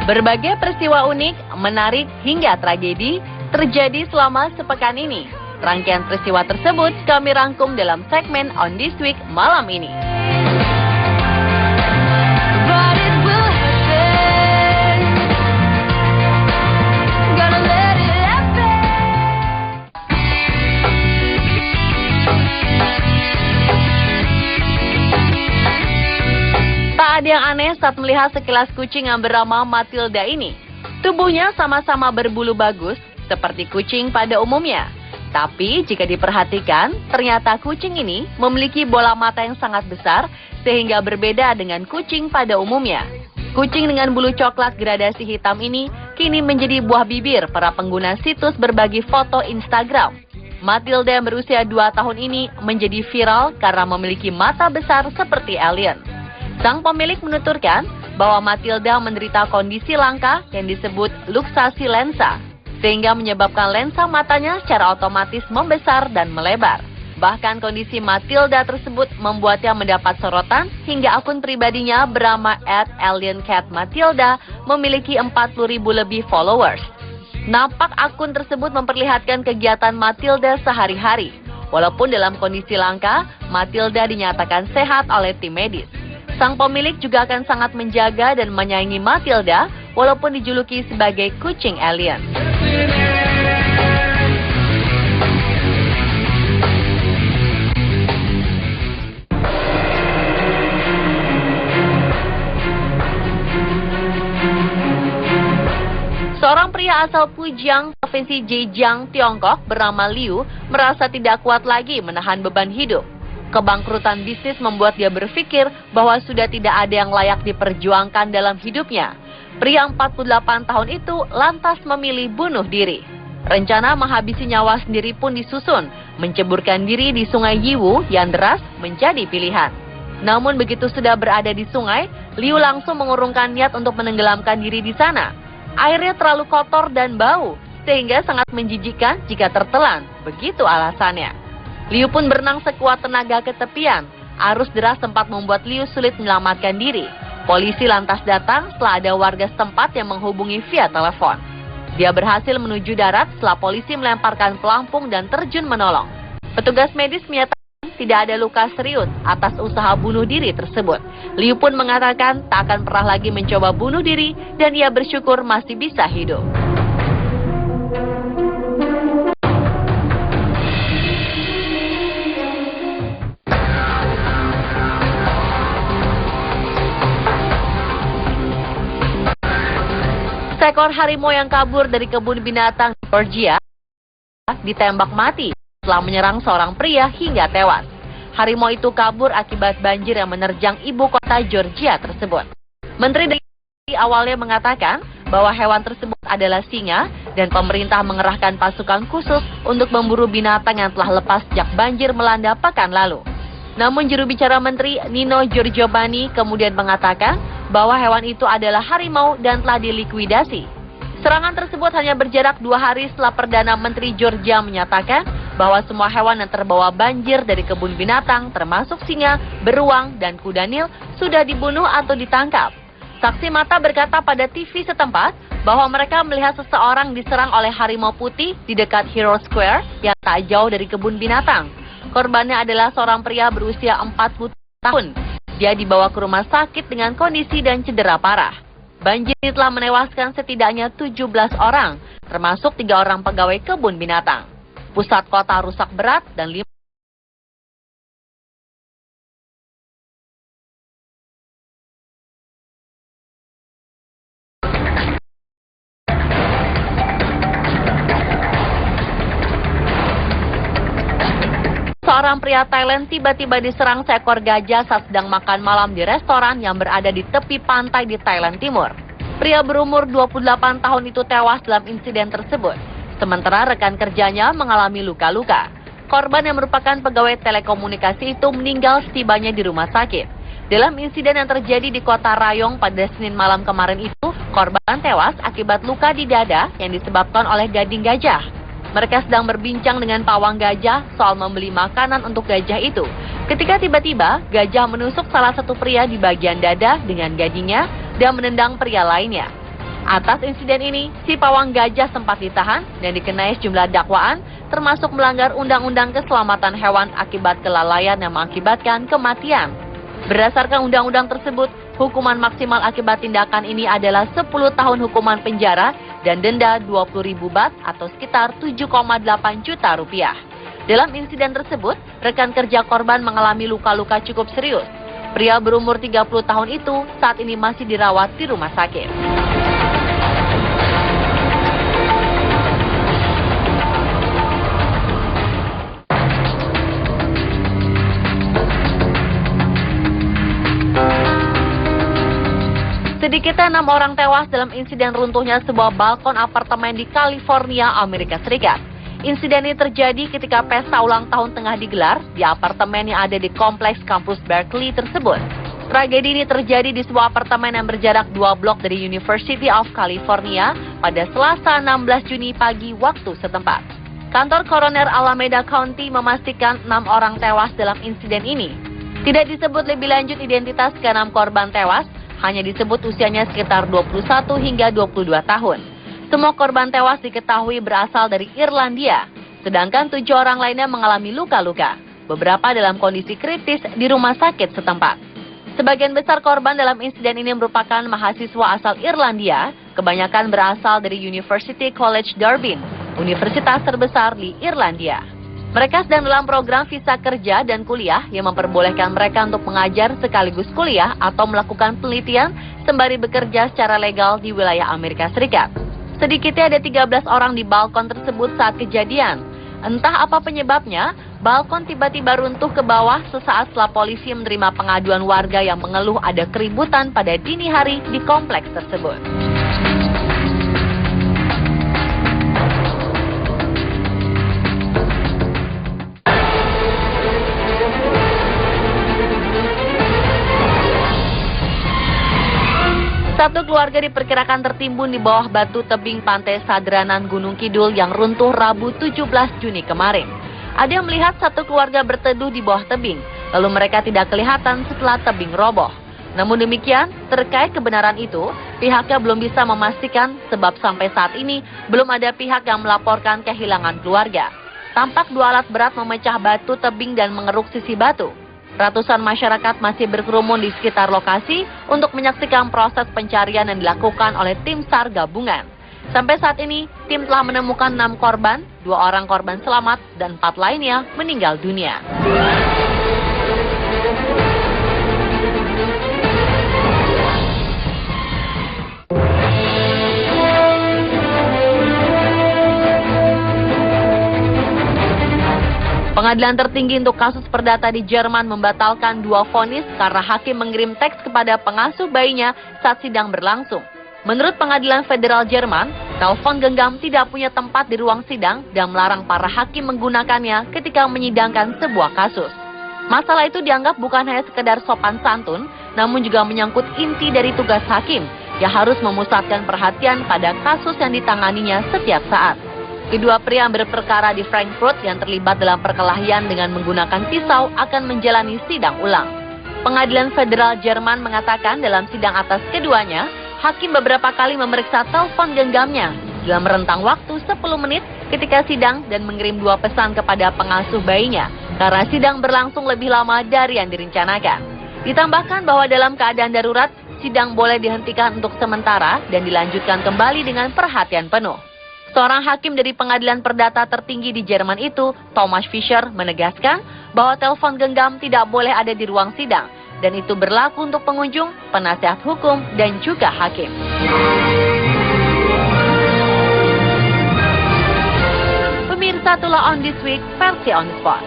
Berbagai peristiwa unik, menarik, hingga tragedi terjadi selama sepekan ini. Rangkaian peristiwa tersebut kami rangkum dalam segmen On This Week malam ini. Tak ada yang aneh saat melihat sekilas kucing yang bernama Matilda ini. Tubuhnya sama-sama berbulu bagus, seperti kucing pada umumnya. Tapi jika diperhatikan, ternyata kucing ini memiliki bola mata yang sangat besar, sehingga berbeda dengan kucing pada umumnya. Kucing dengan bulu coklat gradasi hitam ini kini menjadi buah bibir para pengguna situs berbagi foto Instagram. Matilda yang berusia 2 tahun ini menjadi viral karena memiliki mata besar seperti alien. Sang pemilik menuturkan bahwa Matilda menderita kondisi langka yang disebut luksasi lensa, sehingga menyebabkan lensa matanya secara otomatis membesar dan melebar. Bahkan kondisi Matilda tersebut membuatnya mendapat sorotan hingga akun pribadinya bernama @AlienCatMatilda memiliki 40.000 lebih followers. Nampak akun tersebut memperlihatkan kegiatan Matilda sehari-hari. Walaupun dalam kondisi langka, Matilda dinyatakan sehat oleh tim medis. Sang pemilik juga akan sangat menjaga dan menyayangi Matilda walaupun dijuluki sebagai kucing alien. Seorang pria asal Pujiang, Provinsi Zhejiang, Tiongkok bernama Liu merasa tidak kuat lagi menahan beban hidup. Kebangkrutan bisnis membuat dia berpikir bahwa sudah tidak ada yang layak diperjuangkan dalam hidupnya. Pria 48 tahun itu lantas memilih bunuh diri. Rencana menghabisi nyawa sendiri pun disusun. Menceburkan diri di sungai Yiwu yang deras menjadi pilihan. Namun begitu sudah berada di sungai, Liu langsung mengurungkan niat untuk menenggelamkan diri di sana. Airnya terlalu kotor dan bau, sehingga sangat menjijikkan jika tertelan. Begitu alasannya. Liu pun berenang sekuat tenaga ke tepian. Arus deras sempat membuat Liu sulit menyelamatkan diri. Polisi lantas datang setelah ada warga setempat yang menghubungi via telepon. Dia berhasil menuju darat setelah polisi melemparkan pelampung dan terjun menolong. Petugas medis menyatakan tidak ada luka serius atas usaha bunuh diri tersebut. Liu pun mengatakan tak akan pernah lagi mencoba bunuh diri dan ia bersyukur masih bisa hidup. Seekor harimau yang kabur dari kebun binatang Georgia ditembak mati setelah menyerang seorang pria hingga tewas. Harimau itu kabur akibat banjir yang menerjang ibu kota Georgia tersebut. Menteri Dalam awalnya mengatakan bahwa hewan tersebut adalah singa dan pemerintah mengerahkan pasukan khusus untuk memburu binatang yang telah lepas sejak banjir melanda pekan lalu. Namun juru bicara Menteri Nino Giorgiovanni kemudian mengatakan bahwa hewan itu adalah harimau dan telah dilikuidasi. Serangan tersebut hanya berjarak 2 hari setelah Perdana Menteri Georgia menyatakan bahwa semua hewan yang terbawa banjir dari kebun binatang termasuk singa, beruang, dan kuda Nil sudah dibunuh atau ditangkap. Saksi mata berkata pada TV setempat bahwa mereka melihat seseorang diserang oleh harimau putih di dekat Hero Square yang tak jauh dari kebun binatang. Korbannya adalah seorang pria berusia 40 tahun. Dia dibawa ke rumah sakit dengan kondisi dan cedera parah. Banjir telah menewaskan setidaknya 17 orang, termasuk 3 orang pegawai kebun binatang. Pusat kota rusak berat dan 5 seorang pria Thailand tiba-tiba diserang seekor gajah saat sedang makan malam di restoran yang berada di tepi pantai di Thailand Timur. Pria berumur 28 tahun itu tewas dalam insiden tersebut. Sementara rekan kerjanya mengalami luka-luka. Korban yang merupakan pegawai telekomunikasi itu meninggal setibanya di rumah sakit. Dalam insiden yang terjadi di kota Rayong pada Senin malam kemarin itu, korban tewas akibat luka di dada yang disebabkan oleh gading gajah. Mereka sedang berbincang dengan pawang gajah soal membeli makanan untuk gajah itu. Ketika tiba-tiba, gajah menusuk salah satu pria di bagian dada dengan gadingnya dan menendang pria lainnya. Atas insiden ini, si pawang gajah sempat ditahan dan dikenai sejumlah dakwaan, termasuk melanggar Undang-Undang Keselamatan Hewan akibat kelalaian yang mengakibatkan kematian. Berdasarkan undang-undang tersebut, hukuman maksimal akibat tindakan ini adalah 10 tahun hukuman penjara dan denda 20.000 baht atau sekitar 7,8 juta rupiah. Dalam insiden tersebut, rekan kerja korban mengalami luka-luka cukup serius. Pria berumur 30 tahun itu saat ini masih dirawat di rumah sakit. Sedikitnya 6 orang tewas dalam insiden runtuhnya sebuah balkon apartemen di California, Amerika Serikat. Insiden ini terjadi ketika pesta ulang tahun tengah digelar di apartemen yang ada di kompleks kampus Berkeley tersebut. Tragedi ini terjadi di sebuah apartemen yang berjarak 2 blok dari University of California pada Selasa 16 Juni pagi waktu setempat. Kantor Koroner Alameda County memastikan 6 orang tewas dalam insiden ini. Tidak disebut lebih lanjut identitas ke-6 korban tewas, hanya disebut usianya sekitar 21 hingga 22 tahun. Semua korban tewas diketahui berasal dari Irlandia, sedangkan 7 orang lainnya mengalami luka-luka. Beberapa dalam kondisi kritis di rumah sakit setempat. Sebagian besar korban dalam insiden ini merupakan mahasiswa asal Irlandia, kebanyakan berasal dari University College Dublin, universitas terbesar di Irlandia. Mereka sedang dalam program visa kerja dan kuliah yang memperbolehkan mereka untuk mengajar sekaligus kuliah atau melakukan penelitian sembari bekerja secara legal di wilayah Amerika Serikat. Sedikitnya ada 13 orang di balkon tersebut saat kejadian. Entah apa penyebabnya, balkon tiba-tiba runtuh ke bawah sesaat setelah polisi menerima pengaduan warga yang mengeluh ada keributan pada dini hari di kompleks tersebut. Satu keluarga diperkirakan tertimbun di bawah batu tebing pantai Sadranan Gunung Kidul yang runtuh Rabu 17 Juni kemarin. Ada yang melihat satu keluarga berteduh di bawah tebing, lalu mereka tidak kelihatan setelah tebing roboh. Namun demikian, terkait kebenaran itu, pihaknya belum bisa memastikan sebab sampai saat ini belum ada pihak yang melaporkan kehilangan keluarga. Tampak 2 alat berat memecah batu tebing dan mengeruk sisi batu. Ratusan masyarakat masih berkerumun di sekitar lokasi untuk menyaksikan proses pencarian yang dilakukan oleh tim SAR gabungan. Sampai saat ini, tim telah menemukan 6 korban, 2 orang korban selamat, dan 4 lainnya meninggal dunia. Pengadilan tertinggi untuk kasus perdata di Jerman membatalkan 2 vonis karena hakim mengirim teks kepada pengasuh bayinya saat sidang berlangsung. Menurut Pengadilan Federal Jerman, telepon genggam tidak punya tempat di ruang sidang dan melarang para hakim menggunakannya ketika menyidangkan sebuah kasus. Masalah itu dianggap bukan hanya sekedar sopan santun, namun juga menyangkut inti dari tugas hakim yang harus memusatkan perhatian pada kasus yang ditanganinya setiap saat. Kedua pria yang berperkara di Frankfurt yang terlibat dalam perkelahian dengan menggunakan pisau akan menjalani sidang ulang. Pengadilan Federal Jerman mengatakan dalam sidang atas keduanya, hakim beberapa kali memeriksa telepon genggamnya dalam rentang waktu 10 menit ketika sidang dan mengirim 2 pesan kepada pengasuh bayinya karena sidang berlangsung lebih lama dari yang direncanakan. Ditambahkan bahwa dalam keadaan darurat, sidang boleh dihentikan untuk sementara dan dilanjutkan kembali dengan perhatian penuh. Seorang hakim dari pengadilan perdata tertinggi di Jerman itu, Thomas Fischer, menegaskan bahwa telepon genggam tidak boleh ada di ruang sidang, dan itu berlaku untuk pengunjung, penasihat hukum, dan juga hakim. Pemirsa, itulah On This Week versi On The Spot.